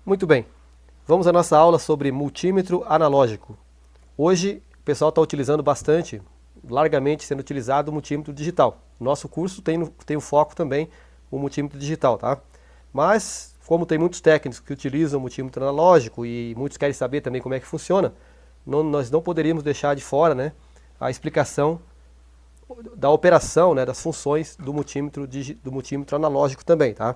Muito bem, vamos à nossa aula sobre multímetro analógico. Hoje o pessoal está utilizando bastante, largamente sendo utilizado o multímetro digital. Nosso curso tem o foco também o multímetro digital, tá? Mas, como tem muitos técnicos que utilizam o multímetro analógico e muitos querem saber também como é que funciona, nós não poderíamos deixar de fora, né, a explicação da operação, né, das funções do multímetro analógico também, tá?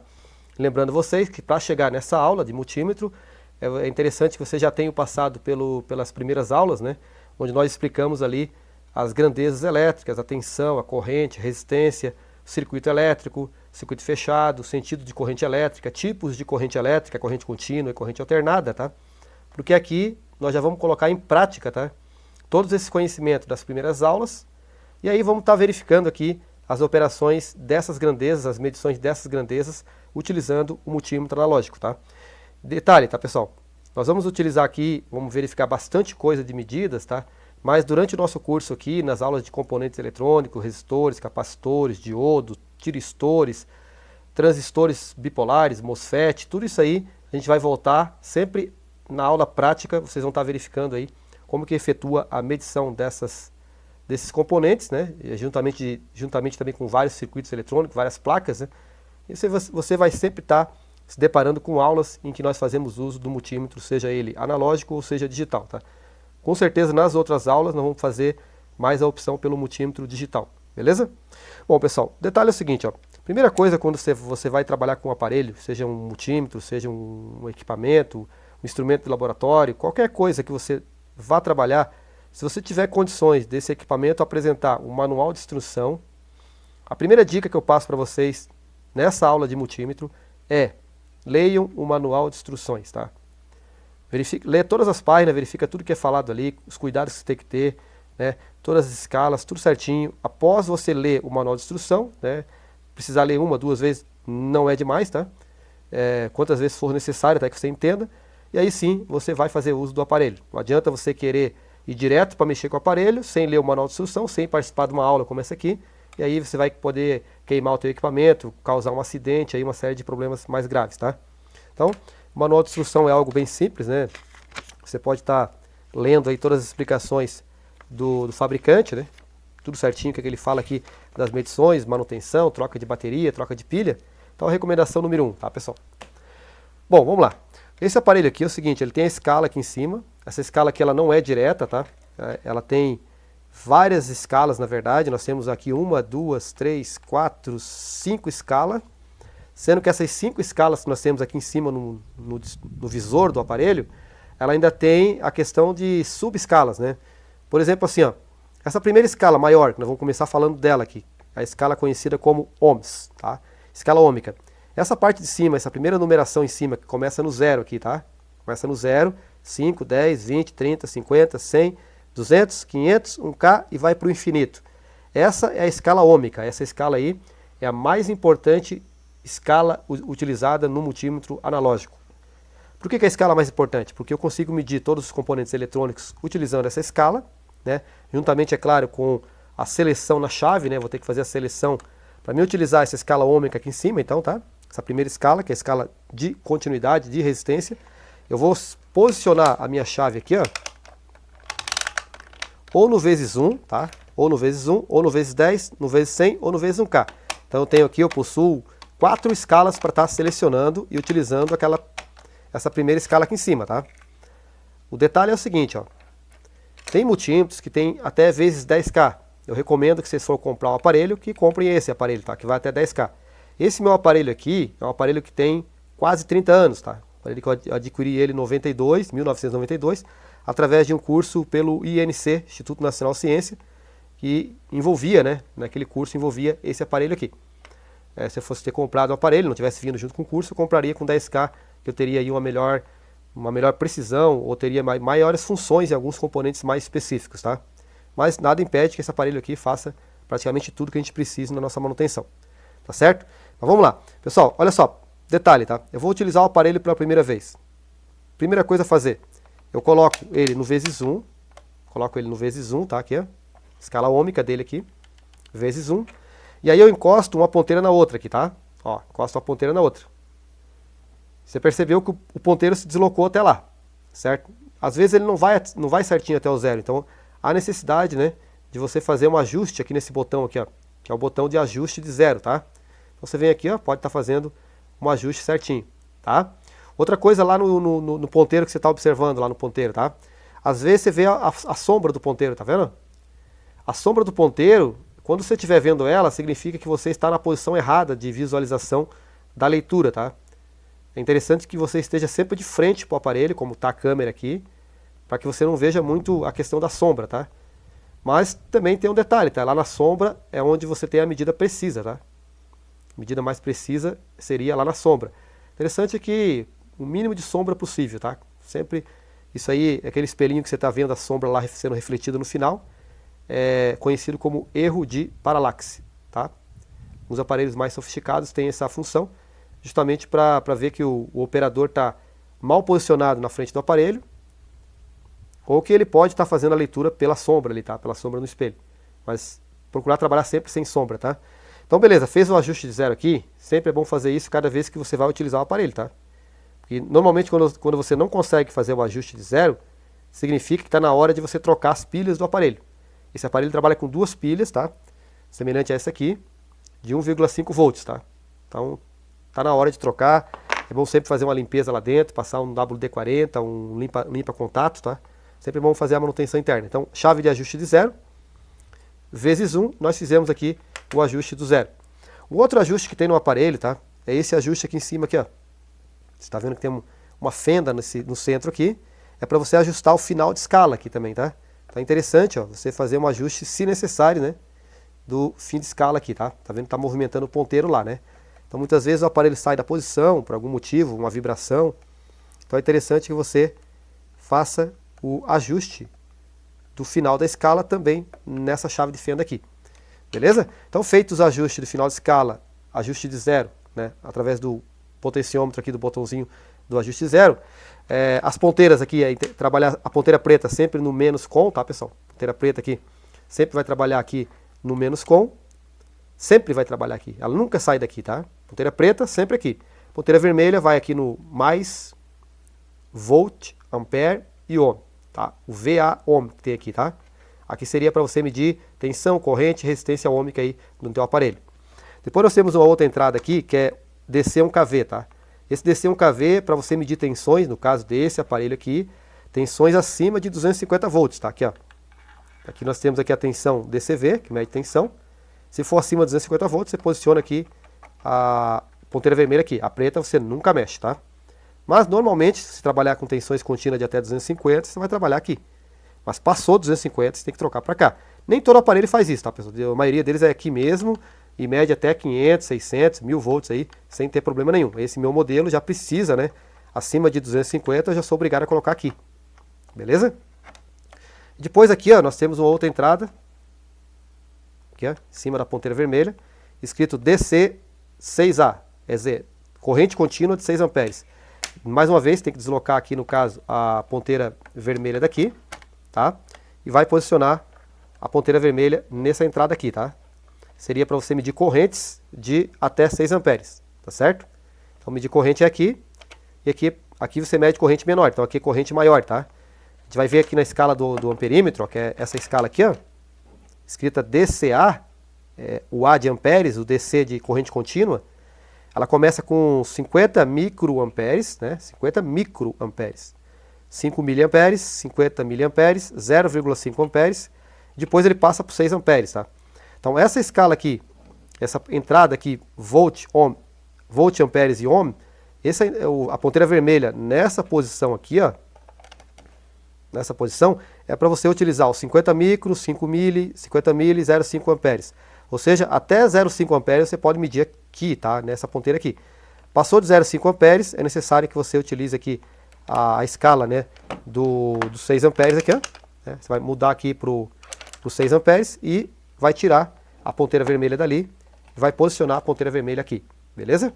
Lembrando vocês que para chegar nessa aula de multímetro, é interessante que você já tenha passado pelas primeiras aulas, né, onde nós explicamos ali as grandezas elétricas, a tensão, a corrente, a resistência, circuito elétrico, circuito fechado, sentido de corrente elétrica, tipos de corrente elétrica, corrente contínua e corrente alternada, tá? Porque aqui nós já vamos colocar em prática, tá? Todos esses conhecimentos das primeiras aulas, e aí vamos estar verificando aqui as operações dessas grandezas, as medições dessas grandezas, utilizando o multímetro analógico, tá? Detalhe, tá, pessoal? Nós vamos utilizar aqui, vamos verificar bastante coisa de medidas, tá? Mas durante o nosso curso aqui, nas aulas de componentes eletrônicos, resistores, capacitores, diodos, tiristores, transistores bipolares, MOSFET, tudo isso aí a gente vai voltar sempre na aula prática, vocês vão estar verificando aí como que efetua a medição desses componentes, né? E juntamente também com vários circuitos eletrônicos, várias placas, né? E você vai sempre estar se deparando com aulas em que nós fazemos uso do multímetro, seja ele analógico ou seja digital, tá? Com certeza nas outras aulas nós vamos fazer mais a opção pelo multímetro digital, beleza? Bom, pessoal, o detalhe é o seguinte, ó. Primeira coisa, quando você vai trabalhar com um aparelho, seja um multímetro, seja um equipamento, um instrumento de laboratório, qualquer coisa que você vá trabalhar, se você tiver condições desse equipamento apresentar um manual de instrução, a primeira dica que eu passo para vocês nessa aula de multímetro é leiam o manual de instruções, tá? Lê todas as páginas, verifica tudo que é falado ali, os cuidados que você tem que ter, né? Todas as escalas, tudo certinho. Após você ler o manual de instrução, né? Precisar ler uma, duas vezes não é demais, tá? Quantas vezes for necessário, até que você entenda. E aí sim, você vai fazer uso do aparelho. Não adianta você querer ir direto para mexer com o aparelho, sem ler o manual de instrução, sem participar de uma aula como essa aqui. E aí você vai poder queimar o teu equipamento, causar um acidente, aí uma série de problemas mais graves, tá? Então, o manual de instrução é algo bem simples, né? Você pode estar lendo aí todas as explicações do fabricante, né? Tudo certinho o que ele fala aqui das medições, manutenção, troca de bateria, troca de pilha. Então, a recomendação número 1, tá, pessoal? Bom, vamos lá. Esse aparelho aqui é o seguinte, ele tem a escala aqui em cima. Essa escala aqui ela não é direta, tá? Ela tem várias escalas, na verdade. Nós temos aqui 1, 2, 3, 4, 5 escalas. Sendo que essas 5 escalas que nós temos aqui em cima no visor do aparelho, ela ainda tem a questão de subescalas, né? Por exemplo, assim, ó, essa primeira escala maior, que nós vamos começar falando dela aqui, a escala conhecida como ohms, tá? Escala ôhmica. Essa parte de cima, essa primeira numeração em cima, que começa no 0 aqui, tá? Começa no 0, 5, 10, 20, 30, 50, 100, 200, 500, 1K e vai para o infinito. Essa é a escala ôhmica. Essa escala aí é a mais importante escala utilizada no multímetro analógico. Por que a escala é mais importante? Porque eu consigo medir todos os componentes eletrônicos utilizando essa escala, né? Juntamente, é claro, com a seleção na chave, né? Vou ter que fazer a seleção para mim utilizar essa escala ôhmica aqui em cima, então, tá? Essa primeira escala, que é a escala de continuidade, de resistência. Eu vou posicionar a minha chave aqui, ó, ou no vezes 1, tá? Ou no vezes 1, ou no vezes 10, no vezes 100, ou no vezes 1K. Então eu tenho aqui, eu possuo 4 escalas para estar selecionando e utilizando essa primeira escala aqui em cima, tá? O detalhe é o seguinte, ó. Tem multímetros que tem até vezes 10K. Eu recomendo que vocês for comprar um aparelho, que comprem esse aparelho, tá? Que vai até 10K. Esse meu aparelho aqui é um aparelho que tem quase 30 anos, tá? Aparelho que eu adquiri ele em 1992, através de um curso pelo INC, Instituto Nacional de Ciência, que envolvia, né? Naquele curso envolvia esse aparelho aqui. Se eu fosse ter comprado o aparelho, não tivesse vindo junto com o curso, eu compraria com 10K, que eu teria aí uma melhor precisão, ou teria maiores funções em alguns componentes mais específicos, tá? Mas nada impede que esse aparelho aqui faça praticamente tudo que a gente precisa na nossa manutenção, tá certo? Mas vamos lá. Pessoal, olha só, detalhe, tá? Eu vou utilizar o aparelho pela primeira vez. Primeira coisa a fazer, eu coloco ele no vezes 1, tá? Aqui, ó, escala ôhmica dele aqui, vezes 1. E aí eu encosto uma ponteira na outra aqui, tá? Ó, encosto uma ponteira na outra. Você percebeu que o ponteiro se deslocou até lá, certo? Às vezes ele não vai certinho até o zero, então há necessidade, né, de você fazer um ajuste aqui nesse botão aqui, ó, que é o botão de ajuste de zero, tá? Então você vem aqui, ó, pode estar fazendo um ajuste certinho, tá? Outra coisa lá no ponteiro que você está observando, lá no ponteiro, tá? Às vezes você vê a sombra do ponteiro, tá vendo? A sombra do ponteiro, quando você estiver vendo ela, significa que você está na posição errada de visualização da leitura, tá? É interessante que você esteja sempre de frente para o aparelho, como está a câmera aqui, para que você não veja muito a questão da sombra, tá? Mas também tem um detalhe, tá? Lá na sombra é onde você tem a medida precisa, tá? A medida mais precisa seria lá na sombra. Interessante que o mínimo de sombra possível, tá? Sempre, isso aí é aquele espelhinho que você está vendo a sombra lá sendo refletida no final, é conhecido como erro de paralaxe, tá? Os aparelhos mais sofisticados têm essa função, justamente para ver que o operador está mal posicionado na frente do aparelho, ou que ele pode estar fazendo a leitura pela sombra ali, tá? Pela sombra no espelho. Mas procurar trabalhar sempre sem sombra, tá? Então beleza, fez o ajuste de zero aqui, sempre é bom fazer isso cada vez que você vai utilizar o aparelho, tá? Porque normalmente quando você não consegue fazer o ajuste de zero, significa que está na hora de você trocar as pilhas do aparelho. Esse aparelho trabalha com duas pilhas, tá? Semelhante a essa aqui, de 1,5 volts, tá? Então está na hora de trocar. É bom sempre fazer uma limpeza lá dentro, passar um WD-40, um limpa contato, tá? Sempre é bom fazer a manutenção interna. Então, chave de ajuste de zero, vezes 1, nós fizemos aqui o ajuste do zero. O outro ajuste que tem no aparelho, tá? É esse ajuste aqui em cima, aqui, ó. Você está vendo que tem uma fenda no centro aqui. É para você ajustar o final de escala aqui também, tá? Então é interessante, ó, você fazer um ajuste, se necessário, né? Do fim de escala aqui, tá? Tá vendo que tá movimentando o ponteiro lá, né? Então muitas vezes o aparelho sai da posição, por algum motivo, uma vibração. Então é interessante que você faça o ajuste do final da escala também nessa chave de fenda aqui. Beleza? Então feitos os ajustes do final de escala, ajuste de zero, né? Através do potenciômetro aqui, do botãozinho do ajuste zero. As ponteiras aqui, trabalhar a ponteira preta sempre no menos com, tá pessoal? Ponteira preta aqui sempre vai trabalhar aqui no menos com. Sempre vai trabalhar aqui, ela nunca sai daqui, tá? Ponteira preta sempre aqui. Ponteira vermelha vai aqui no mais, volt, ampere e ohm, tá? O VA ohm que tem aqui, tá? Aqui seria para você medir tensão, corrente, resistência ohmica aí no teu aparelho. Depois nós temos uma outra entrada aqui que é DC1kV, tá? Esse DC1kV é para você medir tensões, no caso desse aparelho aqui, tensões acima de 250 volts, tá? Aqui, ó. Aqui nós temos aqui a tensão DCV, que mede tensão. Se for acima de 250 volts, você posiciona aqui a ponteira vermelha aqui. A preta você nunca mexe, tá? Mas normalmente, se trabalhar com tensões contínuas de até 250, você vai trabalhar aqui. Mas passou 250, você tem que trocar para cá. Nem todo aparelho faz isso, tá, pessoal? A maioria deles é aqui mesmo e mede até 500, 600, 1000 volts aí, sem ter problema nenhum. Esse meu modelo já precisa, né? Acima de 250 eu já sou obrigado a colocar aqui. Beleza? Depois aqui, ó, nós temos uma outra entrada. Aqui, ó, em cima da ponteira vermelha, escrito DC6A, quer dizer, corrente contínua de 6 amperes. Mais uma vez, tem que deslocar aqui, no caso, a ponteira vermelha daqui, tá? E vai posicionar a ponteira vermelha nessa entrada aqui, tá? Seria para você medir correntes de até 6 amperes, tá certo? Então, medir corrente é aqui, e aqui você mede corrente menor, então aqui é corrente maior, tá? A gente vai ver aqui na escala do amperímetro, ó, que é essa escala aqui, ó, escrita DCA, o A de amperes, o DC de corrente contínua, ela começa com 50 microamperes, né? 50 microamperes. 5 miliamperes, 50 miliamperes, 0,5 amperes, depois ele passa por 6 amperes, tá? Então essa escala aqui, essa entrada aqui, volt, ohm, volt, amperes e ohm, essa é a ponteira vermelha nessa posição aqui, ó, nessa posição, é para você utilizar os 50 micro, 5 mili, 50 mili, 0,5 amperes. Ou seja, até 0,5 amperes você pode medir aqui, tá? Nessa ponteira aqui. Passou de 0,5 amperes, é necessário que você utilize aqui a escala, né, dos 6 amperes aqui, ó. Né? Você vai mudar aqui para os 6 amperes e vai tirar a ponteira vermelha dali e vai posicionar a ponteira vermelha aqui, beleza?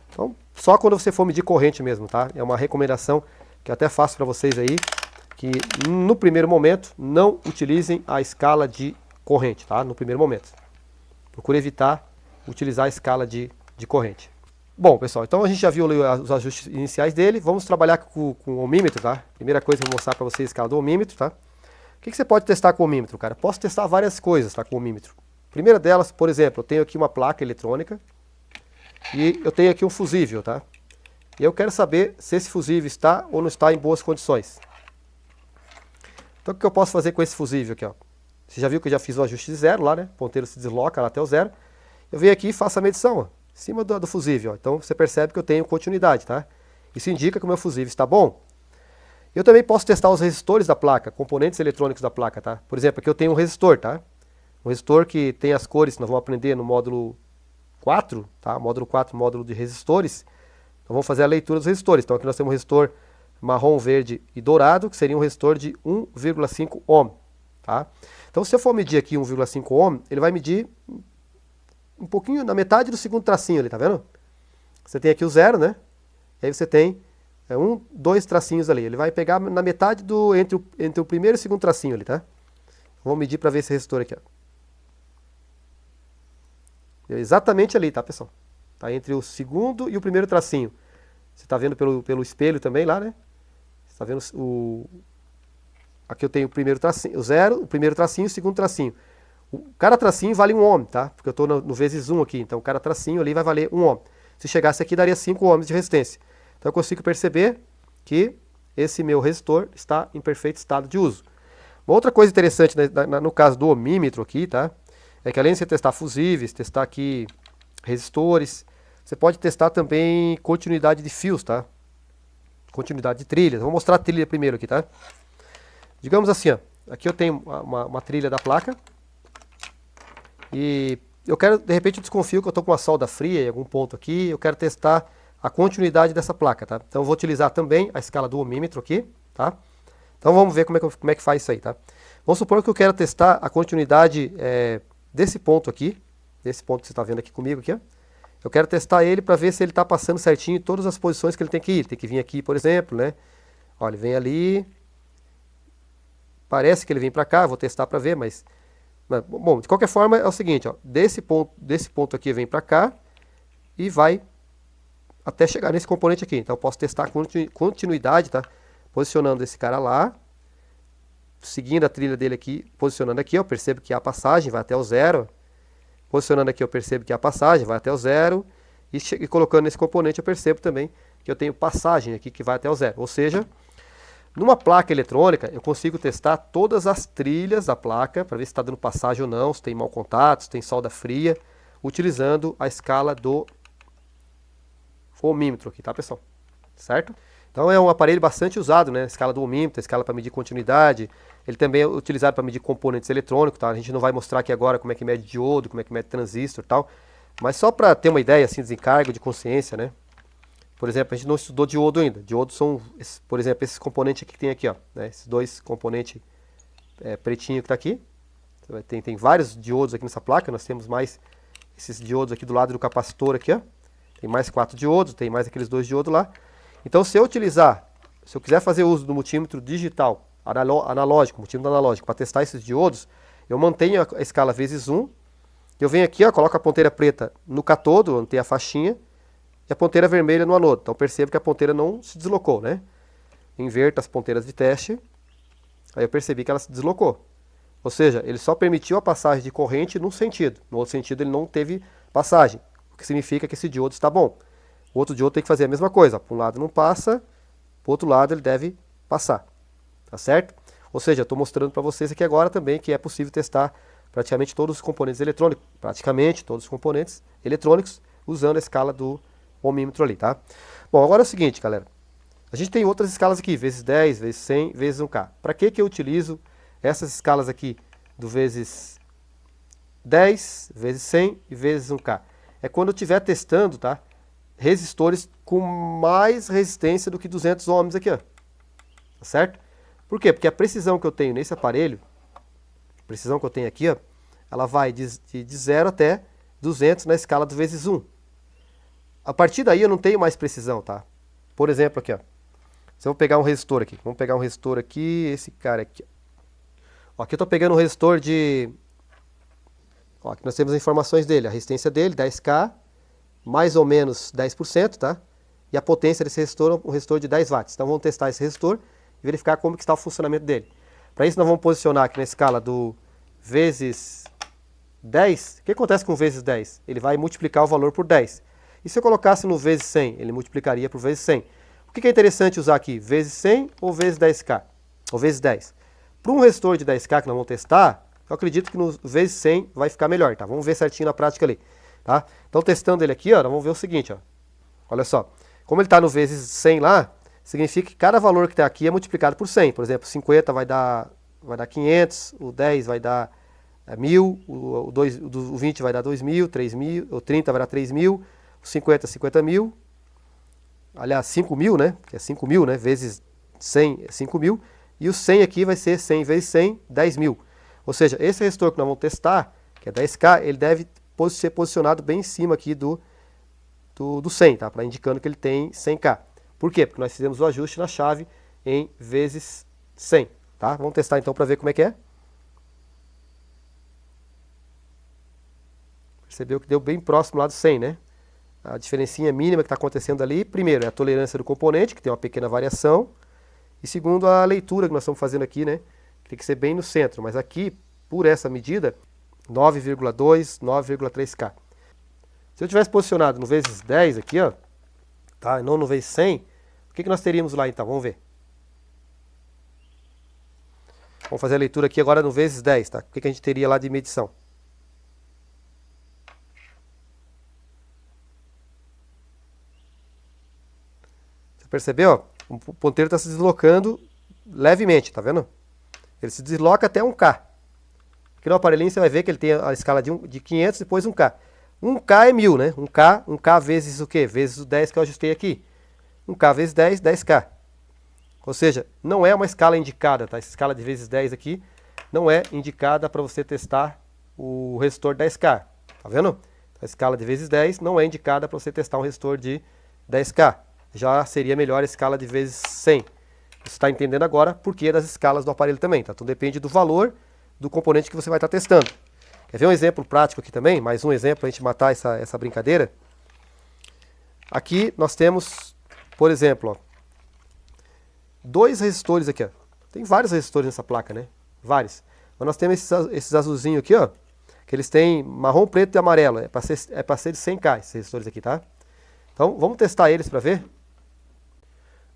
Então, só quando você for medir corrente mesmo, tá? É uma recomendação que eu até faço para vocês aí, que no primeiro momento não utilizem a escala de corrente, tá? No primeiro momento. Procure evitar utilizar a escala de corrente. Bom, pessoal, então a gente já viu ali os ajustes iniciais dele. Vamos trabalhar com o ohmímetro, tá? Primeira coisa que eu vou mostrar para vocês a escala do ohmímetro, tá? O que você pode testar com o ohmímetro, cara? Posso testar várias coisas, tá, com o ohmímetro. Primeira delas, por exemplo, eu tenho aqui uma placa eletrônica e eu tenho aqui um fusível, tá? E eu quero saber se esse fusível está ou não está em boas condições. Então o que eu posso fazer com esse fusível aqui, ó? Você já viu que eu já fiz o ajuste de zero lá, né? O ponteiro se desloca lá até o zero. Eu venho aqui e faço a medição, ó, em cima do fusível, ó. Então você percebe que eu tenho continuidade, tá? Isso indica que o meu fusível está bom. Eu também posso testar os resistores da placa, componentes eletrônicos da placa, tá? Por exemplo, aqui eu tenho um resistor, tá? Um resistor que tem as cores que nós vamos aprender no módulo 4, tá? Módulo 4, módulo de resistores. Então vamos fazer a leitura dos resistores. Então aqui nós temos um resistor marrom, verde e dourado, que seria um resistor de 1,5 ohm, tá? Então se eu for medir aqui 1,5 ohm, ele vai medir um pouquinho, na metade do segundo tracinho ali, tá vendo? Você tem aqui o zero, né? E aí você tem dois tracinhos ali. Ele vai pegar na metade entre o primeiro e o segundo tracinho ali, tá? Vamos medir para ver esse resistor aqui, ó. Exatamente ali, tá, pessoal? Tá entre o segundo e o primeiro tracinho. Você tá vendo pelo espelho também lá, né? Você tá vendo aqui eu tenho o primeiro tracinho, o zero, o primeiro tracinho e o segundo tracinho. Cada tracinho vale 1 ohm, tá? Porque eu estou no vezes 1 aqui, então cada tracinho ali vai valer 1 ohm. Se chegasse aqui, daria 5 ohms de resistência. Então eu consigo perceber que esse meu resistor está em perfeito estado de uso. Uma outra coisa interessante no caso do ohmímetro aqui, tá? É que além de você testar fusíveis, testar aqui resistores, você pode testar também continuidade de fios, tá? Continuidade de trilhas. Vou mostrar a trilha primeiro aqui, tá? Digamos assim, ó, aqui eu tenho uma trilha da placa. E eu quero, de repente eu desconfio que eu estou com uma solda fria em algum ponto aqui, eu quero testar a continuidade dessa placa, tá? Então eu vou utilizar também a escala do ohmímetro aqui, tá? Então vamos ver como é que faz isso aí, tá? Vamos supor que eu quero testar a continuidade desse ponto aqui, desse ponto que você está vendo aqui comigo, aqui, ó. Eu quero testar ele para ver se ele está passando certinho em todas as posições que ele tem que ir. Ele tem que vir aqui, por exemplo, né? Olha, ele vem ali, parece que ele vem para cá, vou testar para ver, mas... Bom, de qualquer forma é o seguinte, ó, desse ponto aqui vem para cá e vai até chegar nesse componente aqui. Então eu posso testar a continuidade, tá? Posicionando esse cara lá, seguindo a trilha dele aqui, posicionando aqui, eu percebo que a passagem vai até o zero. Posicionando aqui eu percebo que a passagem vai até o zero. E colocando nesse componente eu percebo também que eu tenho passagem aqui que vai até o zero. Ou seja, numa placa eletrônica, eu consigo testar todas as trilhas da placa, para ver se está dando passagem ou não, se tem mau contato, se tem solda fria, utilizando a escala do ohmímetro aqui, tá, pessoal? Certo? Então é um aparelho bastante usado, né? A escala do ohmímetro, a escala para medir continuidade. Ele também é utilizado para medir componentes eletrônicos, tá? A gente não vai mostrar aqui agora como é que mede diodo, como é que mede transistor e tal, mas só para ter uma ideia, assim, desencargo de consciência, né? Por exemplo, a gente não estudou diodo ainda. Diodo são, por exemplo, esses componentes aqui que tem aqui, ó, né? Esses dois componentes pretinho que está aqui. Tem vários diodos aqui nessa placa. Nós temos mais esses diodos aqui do lado do capacitor aqui, ó. Tem mais 4 diodos, tem mais aqueles 2 diodos lá. Então, se eu quiser fazer uso do multímetro digital, analógico, multímetro analógico, para testar esses diodos, eu mantenho a escala vezes 1. Eu venho aqui, ó, coloco a ponteira preta no catodo, onde tem a faixinha, e a ponteira vermelha no anodo. Então percebo que a ponteira não se deslocou, né? Inverto as ponteiras de teste, aí eu percebi que ela se deslocou. Ou seja, ele só permitiu a passagem de corrente num sentido. No outro sentido ele não teve passagem, o que significa que esse diodo está bom. O outro diodo tem que fazer a mesma coisa. Para um lado não passa, para o outro lado ele deve passar. Tá certo? Ou seja, eu estou mostrando para vocês aqui agora também que é possível testar praticamente todos os componentes eletrônicos, usando a escala do ohmímetro ali, tá? Bom, agora é o seguinte, galera. A gente tem outras escalas aqui, vezes 10, vezes 100, vezes 1K. Para que eu utilizo essas escalas aqui do vezes 10, vezes 100 e vezes 1K? É quando eu estiver testando, tá? Resistores com mais resistência do que 200 ohms aqui, ó. Tá certo? Por quê? Porque a precisão que eu tenho nesse aparelho, a precisão que eu tenho aqui, ó, ela vai de 0 até 200 na escala do vezes 1. A partir daí eu não tenho mais precisão, tá? Por exemplo, aqui, ó. Se eu vou pegar um resistor aqui. Vamos pegar um resistor aqui, esse cara aqui. Ó, aqui eu estou pegando um resistor de... Ó, aqui nós temos as informações dele. A resistência dele, 10K. mais ou menos 10%, tá? E a potência desse resistor é um resistor de 10 watts. Então vamos testar esse resistor e verificar como que está o funcionamento dele. Para isso nós vamos posicionar aqui na escala do vezes 10. O que acontece com vezes 10? Ele vai multiplicar o valor por 10. E se eu colocasse no vezes 100, ele multiplicaria por vezes 100. O que é interessante usar aqui? Vezes 100 ou vezes 10K? Ou vezes 10? Para um resistor de 10K que nós vamos testar, eu acredito que no vezes 100 vai ficar melhor, tá? Vamos ver certinho na prática ali, tá? Então testando ele aqui, ó, nós vamos ver o seguinte, ó. Olha só, como ele está no vezes 100 lá, significa que cada valor que está aqui é multiplicado por 100. Por exemplo, 50 vai dar 500, o 10 vai dar 1.000, o 20 vai dar 2.000, 3.000, o 30 vai dar 3.000, o 50 mil, aliás, 5.000, né? Que é 5.000, né? Vezes 100 é 5.000. E o 100 aqui vai ser 100 vezes 100, 10.000. Ou seja, esse resistor que nós vamos testar, que é 10K, ele deve ser posicionado bem em cima aqui do 100, tá? Para indicando que ele tem 100K. Por quê? Porque nós fizemos o ajuste na chave em vezes 100, tá? Vamos testar então para ver como é que é. Percebeu que deu bem próximo lá do 100, né? A diferencinha mínima que está acontecendo ali, primeiro, é a tolerância do componente, que tem uma pequena variação. E segundo, a leitura que nós estamos fazendo aqui, né? Tem que ser bem no centro. Mas aqui, por essa medida, 9,2, 9,3K. Se eu tivesse posicionado no vezes 10 aqui, ó, tá? Não no vezes 100, o que nós teríamos lá então? Vamos ver. Vamos fazer a leitura aqui agora no vezes 10, tá? O que a gente teria lá de medição? Você percebeu? O ponteiro está se deslocando levemente, tá vendo? Ele se desloca até 1K. Aqui no aparelhinho você vai ver que ele tem a escala de 500 e depois 1K. 1K é 1.000, né? 1K vezes o quê? Vezes o 10 que eu ajustei aqui. 1K vezes 10, 10K. Ou seja, não é uma escala indicada, tá? Essa escala de vezes 10 aqui não é indicada para você testar o resistor 10K. Tá vendo? A escala de vezes 10 não é indicada para você testar um resistor de 10K. Já seria melhor a escala de vezes 100. Você está entendendo agora por que das escalas do aparelho também, tá? Então depende do valor do componente que você vai estar testando. Quer ver um exemplo prático aqui também? Mais um exemplo para a gente matar essa brincadeira. Aqui nós temos, por exemplo, ó, dois resistores aqui, ó. Tem vários resistores nessa placa, né? Vários. Mas nós temos esses azulzinhos aqui, ó, que eles têm marrom, preto e amarelo. É para ser de 100K esses resistores aqui, tá? Então vamos testar eles para ver.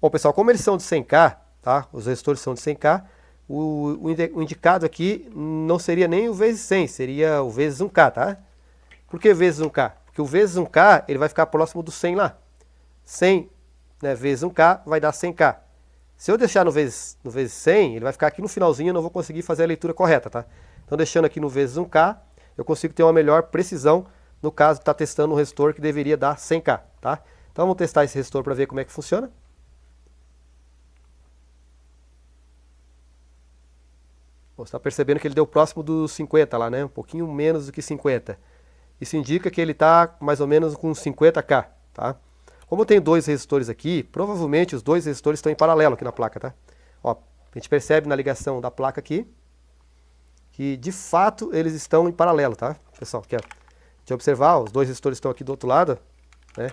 Bom, pessoal, como eles são de 100K, tá? Os resistores são de 100K, o indicado aqui não seria nem o vezes 100, seria o vezes 1K, tá? Por que vezes 1K? Porque o vezes 1K ele vai ficar próximo do 100 lá. 100, né, vezes 1K vai dar 100K. Se eu deixar no vezes 100, ele vai ficar aqui no finalzinho e eu não vou conseguir fazer a leitura correta, tá? Então deixando aqui no vezes 1K, eu consigo ter uma melhor precisão no caso de estar testando um resistor que deveria dar 100K, tá? Então vamos testar esse resistor para ver como é que funciona. Você está percebendo que ele deu próximo dos 50 lá, né? Um pouquinho menos do que 50. Isso indica que ele está mais ou menos com 50K, tá? Como eu tenho dois resistores aqui, provavelmente os dois resistores estão em paralelo aqui na placa, tá? Ó, a gente percebe na ligação da placa aqui que de fato eles estão em paralelo, tá? Pessoal, aqui, ó. Deixa eu observar, ó, os dois resistores estão aqui do outro lado, né?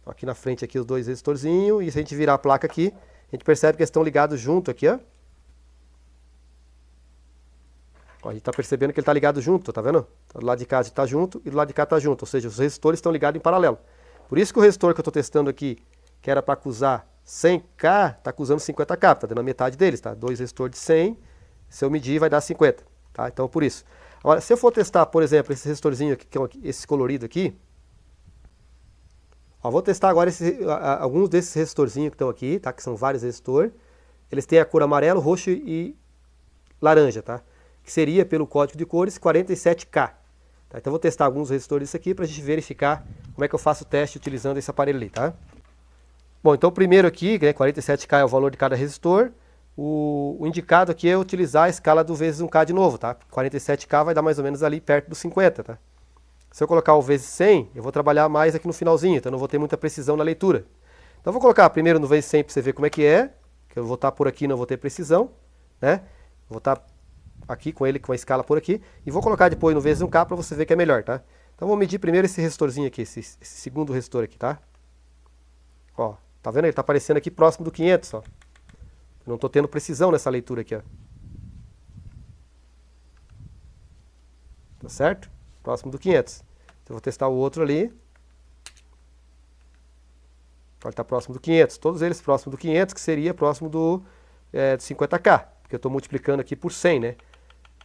Aqui na frente aqui os dois resistorzinhos, e se a gente virar a placa aqui, a gente percebe que eles estão ligados junto aqui, ó. A gente está percebendo que ele está ligado junto, tá vendo? Do lado de cá está junto e do lado de cá está junto, ou seja, os resistores estão ligados em paralelo. Por isso que o resistor que eu estou testando aqui, que era para acusar 100K, está acusando 50K, está dando a metade deles, tá? Dois resistores de 100, se eu medir vai dar 50, tá? Então por isso. Agora, se eu for testar, por exemplo, esse resistorzinho aqui, que é esse colorido aqui, ó, vou testar agora alguns desses resistorzinhos que estão aqui, tá? Que são vários resistores. Eles têm a cor amarelo, roxo e laranja, tá? Que seria, pelo código de cores, 47K. Tá? Então vou testar alguns resistores disso aqui para a gente verificar como é que eu faço o teste utilizando esse aparelho ali, tá? Bom, então o primeiro aqui, né, 47K é o valor de cada resistor. O indicado aqui é utilizar a escala do vezes 1K de novo, tá? 47K vai dar mais ou menos ali perto dos 50, tá? Se eu colocar o vezes 100, eu vou trabalhar mais aqui no finalzinho, então não vou ter muita precisão na leitura. Então eu vou colocar primeiro no vezes 100 para você ver como é que é, que eu vou estar por aqui e não vou ter precisão, né? Vou estar aqui com ele, com a escala por aqui, e vou colocar depois no vezes 1K para você ver que é melhor, tá? Então vou medir primeiro esse resistorzinho aqui, esse segundo resistor aqui, tá? Ó, tá vendo? Ele tá aparecendo aqui próximo do 500, ó. Eu não tô tendo precisão nessa leitura aqui, ó. Tá certo? Próximo do 500. Então eu vou testar o outro ali. Ele está próximo do 500. Todos eles próximo do 500, que seria próximo do 50K. Porque eu estou multiplicando aqui por 100, né?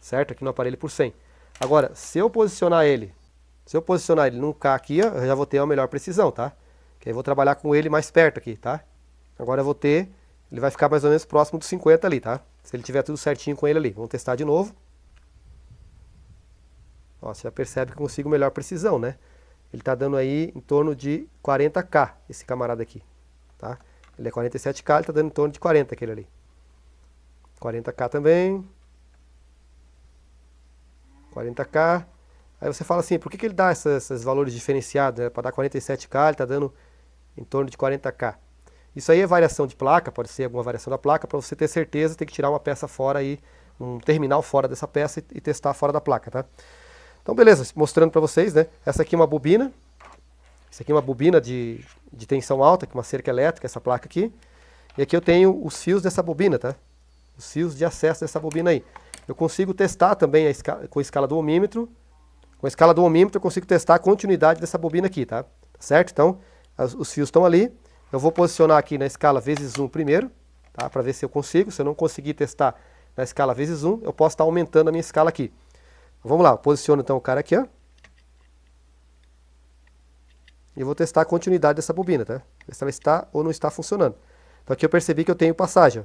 Certo? Aqui no aparelho por 100. Agora, se eu posicionar ele num K aqui, ó, eu já vou ter uma melhor precisão, tá? Que aí eu vou trabalhar com ele mais perto aqui, tá? Agora eu vou ter, ele vai ficar mais ou menos próximo do 50 ali, tá? Se ele tiver tudo certinho com ele ali. Vamos testar de novo. Ó, você já percebe que eu consigo melhor precisão, né? Ele está dando aí em torno de 40K, esse camarada aqui, tá? Ele é 47K, ele está dando em torno de 40 aquele ali. 40K também. 40K. Aí você fala assim, por que ele dá esses valores diferenciados, né? Para dar 47K, ele está dando em torno de 40K. Isso aí é variação de placa, pode ser alguma variação da placa. Para você ter certeza, tem que tirar uma peça fora aí, um terminal fora dessa peça e testar fora da placa, tá? Então beleza, mostrando para vocês, né? Essa aqui é uma bobina. Essa aqui é uma bobina de tensão alta, que é uma cerca elétrica, essa placa aqui. E aqui eu tenho os fios dessa bobina, tá? Os fios de acesso dessa bobina aí. Eu consigo testar também com a escala do ohmímetro. Com a escala do ohmímetro eu consigo testar a continuidade dessa bobina aqui, tá? Certo? Então, os fios estão ali. Eu vou posicionar aqui na escala vezes 1 primeiro, tá? Para ver se eu consigo. Se eu não conseguir testar na escala vezes 1, eu posso estar aumentando a minha escala aqui. Vamos lá, eu posiciono então o cara aqui, ó. E vou testar a continuidade dessa bobina, tá? Ver se ela está ou não está funcionando. Então aqui eu percebi que eu tenho passagem, ó.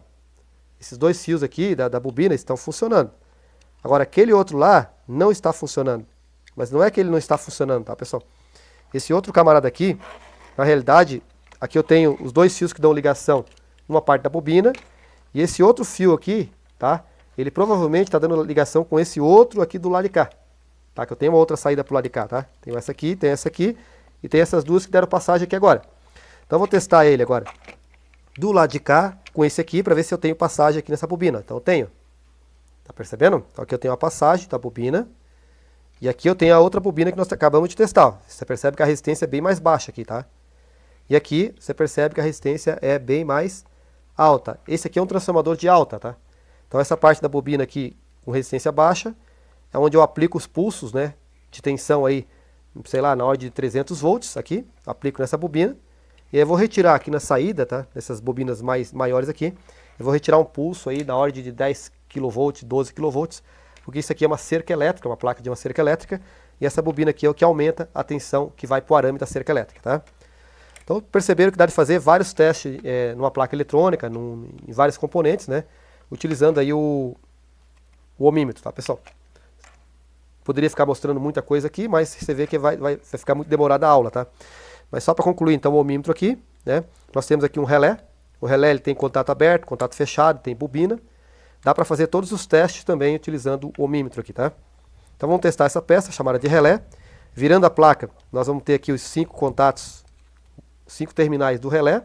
Esses dois fios aqui da bobina estão funcionando. Agora aquele outro lá não está funcionando. Mas não é que ele não está funcionando, tá, pessoal? Esse outro camarada aqui, na realidade, aqui eu tenho os dois fios que dão ligação numa parte da bobina. E esse outro fio aqui, tá? Ele provavelmente está dando ligação com esse outro aqui do lado de cá. Tá? Que eu tenho uma outra saída para o lado de cá, tá? Tenho essa aqui, tem essa aqui e tem essas duas que deram passagem aqui agora. Então eu vou testar ele agora do lado de cá com esse aqui para ver se eu tenho passagem aqui nessa bobina. Então eu tenho. Tá percebendo? Então aqui eu tenho a passagem da bobina. E aqui eu tenho a outra bobina que nós acabamos de testar. Ó. Você percebe que a resistência é bem mais baixa aqui, tá? E aqui você percebe que a resistência é bem mais alta. Esse aqui é um transformador de alta, tá? Então essa parte da bobina aqui com resistência baixa é onde eu aplico os pulsos, né, de tensão aí, sei lá, na ordem de 300 volts aqui, aplico nessa bobina. E aí eu vou retirar aqui na saída, tá, dessas bobinas maiores aqui, eu vou retirar um pulso aí na ordem de 10 kV, 12 kV, porque isso aqui é uma cerca elétrica, uma placa de uma cerca elétrica, e essa bobina aqui é o que aumenta a tensão que vai para o arame da cerca elétrica, tá? Então perceberam que dá de fazer vários testes numa placa eletrônica, em vários componentes, né? Utilizando aí o ohmímetro, tá, pessoal? Poderia ficar mostrando muita coisa aqui, mas você vê que vai ficar muito demorada a aula, tá? Mas só para concluir, então, o ohmímetro aqui, né? Nós temos aqui um relé. O relé ele tem contato aberto, contato fechado, tem bobina. Dá para fazer todos os testes também utilizando o ohmímetro aqui, tá? Então vamos testar essa peça chamada de relé. Virando a placa, nós vamos ter aqui os 5 contatos, 5 terminais do relé.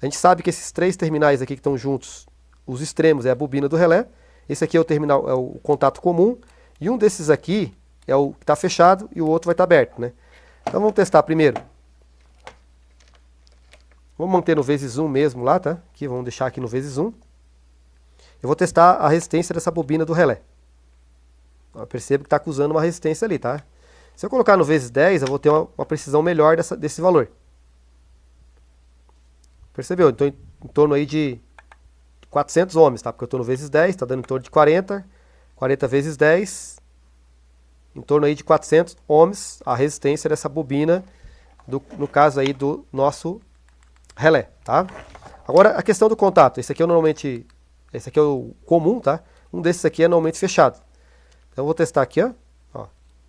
A gente sabe que esses 3 terminais aqui que estão juntos, os extremos é a bobina do relé. Esse aqui é o terminal, é o contato comum. E um desses aqui é o que está fechado e o outro vai estar aberto, né? Então vamos testar primeiro. Vamos manter no vezes 1 mesmo lá, tá? Aqui, vamos deixar aqui no vezes 1. Eu vou testar a resistência dessa bobina do relé. Eu percebo que está acusando uma resistência ali, tá? Se eu colocar no vezes 10, eu vou ter uma precisão melhor desse valor. Percebeu? Então em torno aí de 400 ohms, tá? Porque eu estou no vezes 10, está dando em torno de 40. 40 vezes 10, em torno aí de 400 ohms, a resistência dessa bobina, no caso aí do nosso relé, tá? Agora a questão do contato, esse aqui é o comum, tá? Um desses aqui é normalmente fechado. Então eu vou testar aqui, ó.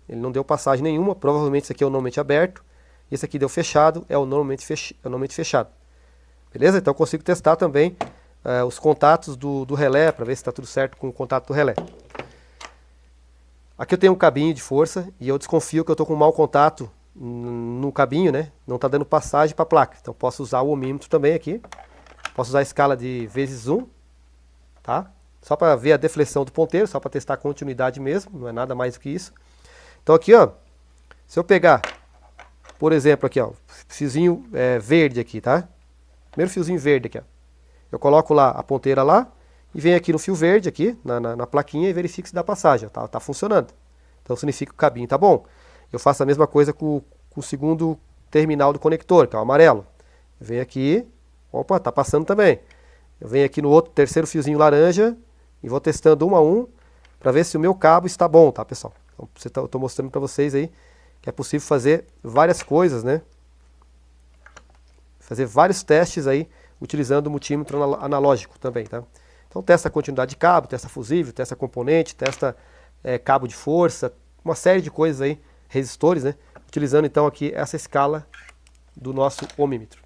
Ele não deu passagem nenhuma, provavelmente esse aqui é o normalmente aberto, esse aqui deu fechado, é o normalmente fechado. Beleza? Então eu consigo testar também os contatos do relé, para ver se está tudo certo com o contato do relé. Aqui eu tenho um cabinho de força e eu desconfio que eu estou com um mau contato no cabinho, né? Não está dando passagem para a placa. Então posso usar o ohmímetro também aqui. Posso usar a escala de vezes 1, tá? Só para ver a deflexão do ponteiro, só para testar a continuidade mesmo, não é nada mais do que isso. Então aqui, ó, Se eu pegar, por exemplo, aqui, ó, fiozinho verde aqui, tá? Primeiro fiozinho verde aqui, ó. Eu coloco lá a ponteira lá e venho aqui no fio verde aqui, na plaquinha, e verifico se dá passagem. Tá funcionando. Então significa que o cabinho tá bom. Eu faço a mesma coisa com o segundo terminal do conector, que é o amarelo. Eu venho aqui, opa, tá passando também. Eu venho aqui no outro terceiro fiozinho laranja e vou testando um a um para ver se o meu cabo está bom, tá, pessoal? Então, eu estou mostrando para vocês aí que é possível fazer várias coisas, né? Fazer vários testes aí utilizando o multímetro analógico também, tá? Então testa a continuidade de cabo, testa fusível, testa componente, testa cabo de força, uma série de coisas aí, resistores, né? Utilizando então aqui essa escala do nosso ohmímetro.